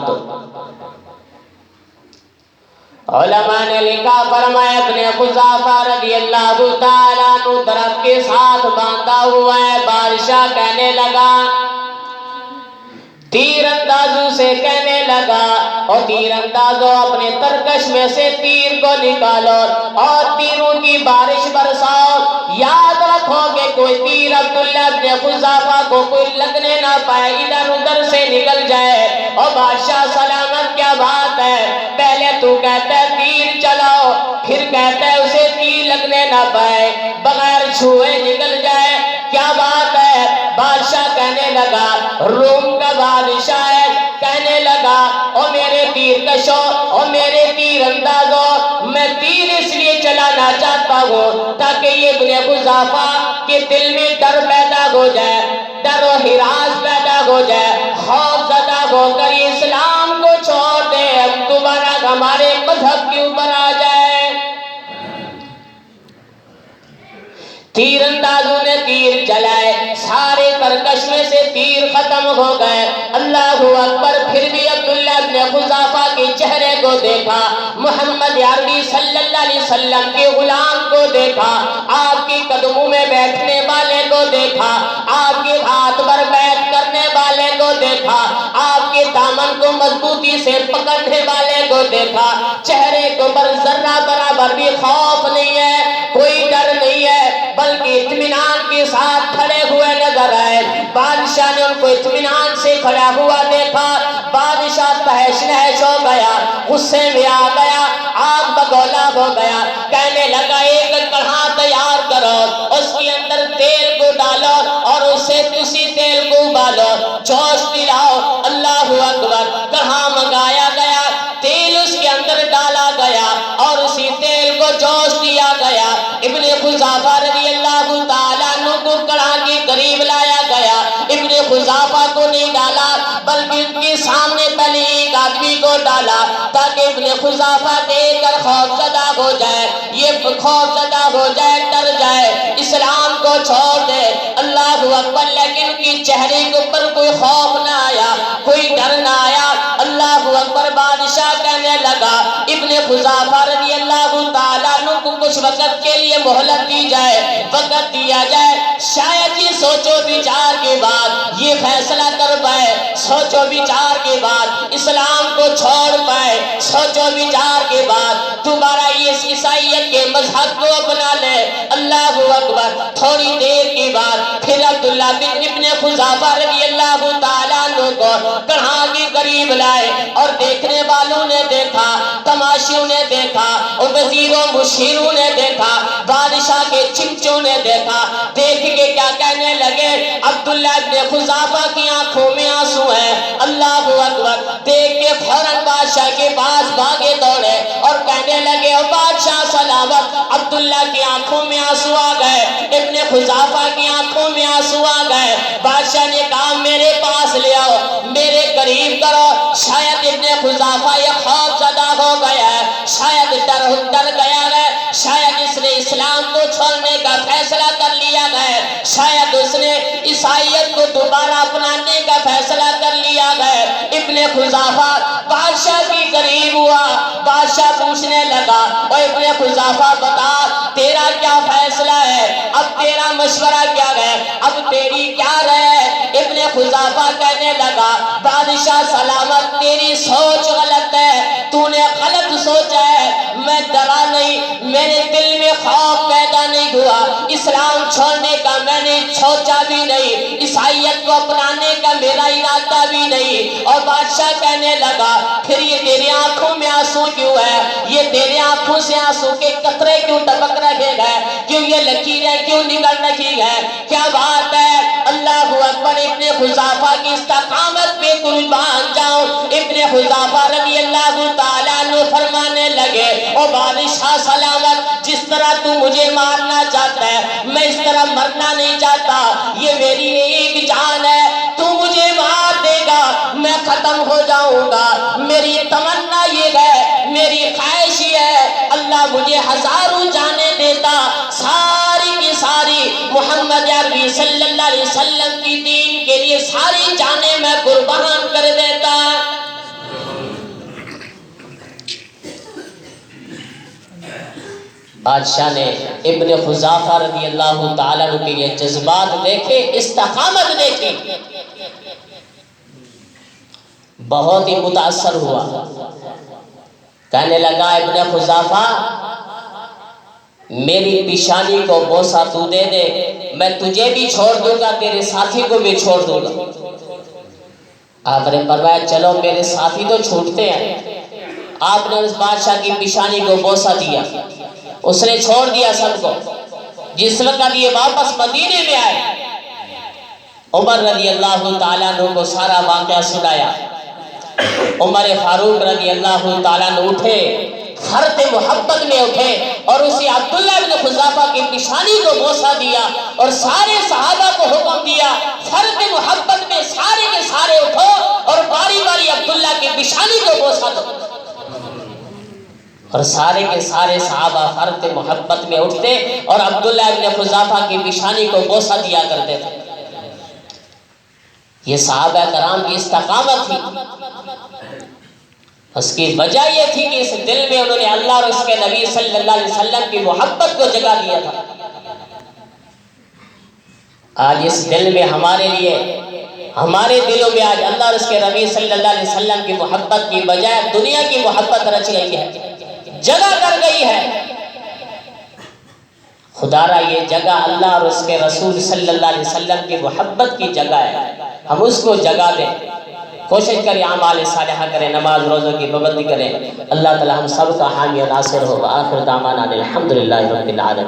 باندھ دو۔ علماء نے لکھا فرمایا ابن حذافہ رضی اللہ تعالیٰ عنہ درخت کے ساتھ باندھا ہوا ہے۔ بادشاہ کہنے لگا، تیر اندازوں سے کہنے لگا، اور تیر اندازوں اپنے ترکش میں سے تیر کو نکالو اور تیروں کی بارش برساؤ۔ یاد رکھو کہ کوئی تیر عبداللہ ابن حذافہ کو کوئی لگنے نہ پائے، ادھر ادھر سے نکل جائے۔ اور بادشاہ سلامت کیا بات ہے، پہلے تو کہتا ہے تیر چلاؤ، پھر کہتا ہے اسے تیر لگنے نہ پائے، بغیر چھوئے نکل جائے، کیا بات ہے۔ بادشاہ کہنے لگا، روم کا بادشاہ ہے، کہنے لگا او میرے تیر کشو، او میرے تیر اندازو، میں تیر اس لیے چلانا چاہتا ہوں تاکہ یہ ابن حذافہ کے دل میں ڈر پیدا ہو جائے، ڈر و ہراس پیدا ہو جائے، خوف زدہ ہو کر یہ اسلام کو چھوڑ دے، ہم دوبارہ ہمارے مذہب کے اوپر آ جائے۔ تیر اندازوں نے تیر چلائے، سارے ترکش میں سے تیر ختم ہو گئے۔ اللہ اکبر۔ پھر بھی عبداللہ ابن حذافہ کے چہرے کو دیکھا، محمد عربی صلی اللہ علیہ وسلم کے غلام کو دیکھا، آپ کے قدموں میں بیٹھنے والے کو دیکھا، آپ کے ہاتھ پر بیعت کرنے والے کو دیکھا، آپ کے دامن کو مضبوطی سے پکڑنے والے کو دیکھا۔ چہرے کے اوپر ذرہ برابر بھی خوف نہیں ہے، کوئی ڈر نہیں ہے، بلکہ اطمینان کے ساتھ کھڑے ہوئے نظر آئے۔ بادشاہ نے ان کو اطمینان سے کھڑا ہوا دیکھا، بادشاہ تہش نہش ہو گیا، غصے میں آ گیا، آگ بگولا ہو گیا، کہنے لگا ایک کڑھا تیار کرو، اس کے اندر تیل کو ڈالو اور اسے اسی تیل کو ابالو، جوش پلاؤ۔ اللہ اکبر۔ کڑھا منگایا گیا، تیل اس کے اندر ڈالا گیا اور اسی تیل کو جوش دیا گیا۔ ابن حذافہ رضی اللہ تعالیٰ عنہ کو کڑھا کے قریب لایا گیا، ابن حذافہ کو نہیں ڈالا بلکہ ان کے سامنے پہلے ایک آدمی کو ڈالا تاکہ ابن حذافہ دیکھ کر خوف زدہ ہو جائے، یہ خوف زدہ ہو جائے، ڈر جائے، اسلام کو چھوڑ دے۔ اللہ اکبر۔ لیکن ان کی چہرے کے اوپر کوئی خوف نہ آیا، کوئی ڈر نہ آیا۔ اللہ اکبر۔ بادشاہ کہنے لگا ابن حذافہ رضی اللہ تعالیٰ عنہ کو کچھ وقت کے لیے مہلت دی جائے، وقت دیا جائے، شاید یہ سوچو بچار کے بعد یہ فیصلہ کر پائے، سوچو بچار کے بعد اسلام کو چھوڑ پائے، سوچو بچار کے بعد دوبارہ یہ عیسائیت کے مذہب کو اپنا لے۔ اللہ اکبر۔ تھوڑی دیر کے بعد پھر عبداللہ بن ابن حذافہ رضی اللہ تعالیٰ عنہ کو کڑھا کے قریب لائے اور دیکھنے والوں نے دیکھا، تماشیوں نے دیکھا، اور وزیروں مشیروں نے دیکھا، بادشاہ کے چمچوں نے دیکھا، دیکھ کے کیا کہنے لگے، عبداللہ ابن حذافہ کی آنکھوں میں آنسو ہے۔ اللہ اکبر۔ دیکھ کے فوراً بادشاہ کے پاس بھاگے دوڑے اور کہنے لگے او بادشاہ سلامت، عبداللہ کی آنکھوں میں آنسو آ گئے، ابن حذافہ کی آنکھوں میں آنسو آ گئے۔ بادشاہ نے کہا میرے پاس لے آؤ، میرے قریب کرو، شاید ابن حذافہ یہ خوف زدہ ہو گیا ہے، شاید ڈر گیا ہے، شاید اس نے اسلام کو چھوڑنے کا فیصلہ کر لیا ہے، شاید اس نے عیسائیت کو دوبارہ اپنانے کا فیصلہ کر لیا ہے۔ ابن حذافہ بادشاہ کے قریب ہوا، بادشاہ پوچھنے لگا اور ابن حذافہ بتا تیرا کیا فیصلہ ہے، اب تیرا مشورہ کیا ہے، اب تیری کیا رائے ہے۔ ابن حذافہ کہنے لگا بادشاہ سلامت تیری سوچ غلط ہے، تو نے غلط سوچا ہے، میں ڈرا نہیں، میرے دل میں خوف پیدا نہیں ہوا، اسلام چھوڑنے کا میں نے سوچا بھی نہیں، عیسائیت کو اپنانے کا میرا ارادہ بھی نہیں۔ اور بادشاہ کہنے لگا پھر یہ تیری آنکھوں میں آنسو کیوں ہے، یہ تیری آنکھوں سے آنسو کے قطرے کیوں ٹپک رہے ہیں، کیوں یہ لکیریں کیوں نکل رہی ہیں، کیا بات ہے۔ اللہ اکبر۔ ابن حذافہ کی استقامت پہ قربان جاؤں۔ ابن حذافہ رضی اللہ تعالیٰ عنہ فرمانے لگے او بادشاہ سلامت، جس طرح تو مجھے مارنا چاہتا ہے میں اس طرح مرنا نہیں چاہتا، یہ میری ایک جان ہے، تو مجھے مار دے گا میں ختم ہو جاؤں گا، میری تمنا یہ ہے، میری خواہش یہ ہے اللہ مجھے ہزاروں جانیں دیتا، ساری کی ساری محمد عربی صلی اللہ علیہ وسلم کی دین کے لیے ساری جانیں میں قربان کر دیتا۔ بادشاہ نے ابن خزافہ رضی اللہ تعالیٰ عنہ کے یہ جذبات دیکھے، استقامت دیکھی، بہت ہی متاثر ہوا۔ کہنے لگا ابن خزافہ میری پیشانی کو بوسہ تو دے دے، میں تجھے بھی چھوڑ دوں گا، تیرے ساتھی کو بھی چھوڑ دوں گا۔ آپ نے فرمایا چلو میرے ساتھی تو چھوٹتے ہیں۔ آپ نے اس بادشاہ کی پیشانی کو بوسہ دیا، اس نے چھوڑ دیا سب کو۔ جس وقت یہ واپس مدینے میں آئے، عمر رضی اللہ تعالیٰ عنہ کو سارا واقعہ سنایا۔ عمر فاروق رضی اللہ تعالیٰ عنہ اٹھے، فرط محبت میں اٹھے اور اسی عبداللہ بن خزافہ کی پیشانی کو بوسہ دیا اور سارے صحابہ کو حکم دیا فرط محبت میں سارے کے سارے اٹھو اور باری باری عبداللہ کی پیشانی کو بوسہ دو۔ اور سارے کے سارے صحابہ فرط محبت میں اٹھتے اور عبداللہ بن خزافہ کی پیشانی کو بوسہ دیا کرتے تھے۔ یہ صحابہ کرام کی استقامت تھی۔ اس کی وجہ یہ تھی کہ اس دل میں انہوں نے اللہ اور اس کے نبی صلی اللہ علیہ وسلم کی محبت کو جگا دیا تھا۔ آج اس دل میں ہمارے لیے، ہمارے دلوں میں آج اللہ اور اس کے نبی صلی اللہ علیہ وسلم کی محبت کی بجائے دنیا کی محبت رچ گئی ہے، جگہ کر گئی ہے۔ خدا را یہ جگہ اللہ اور اس کے رسول صلی اللہ علیہ وسلم کی محبت کی جگہ ہے، ہم اس کو جگہ دیں، کوشش کریں، اعمال صالحہ کریں، نماز روزوں کی پابندی کریں۔ اللہ تعالی ہم سب کا حامی و ناصر ہو۔ آخر دعوانا الحمدللہ رب العالمین۔